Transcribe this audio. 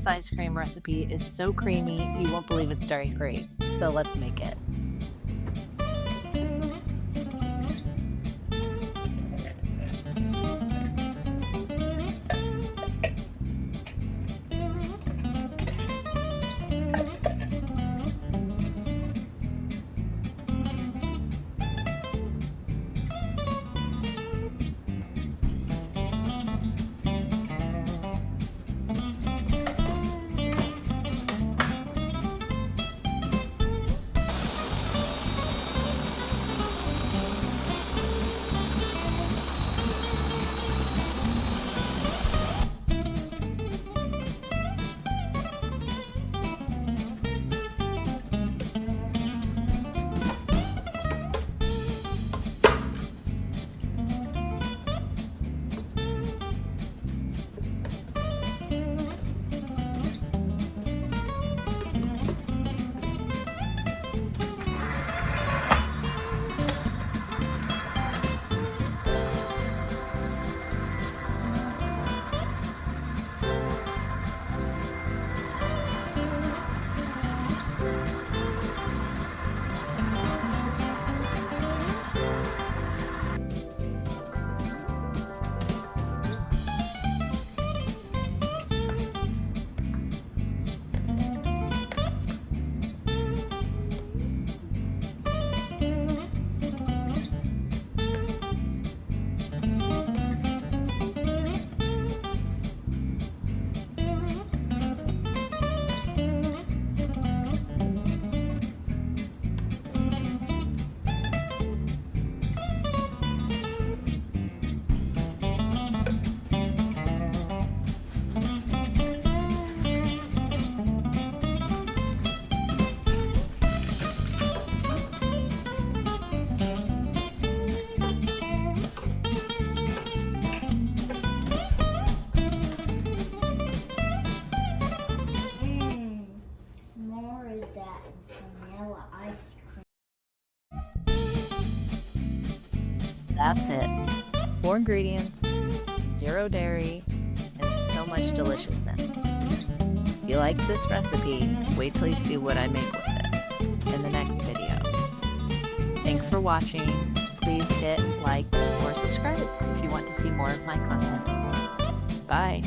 This ice cream recipe is so creamy, you won't believe it's dairy-free. So let's make it. More of that vanilla ice cream. That's it. 4 ingredients, 0 dairy, and so much deliciousness. If you like this recipe, wait till you see what I make with it in the next video. Thanks for watching. Please hit like or subscribe if you want to see more of my content. Bye.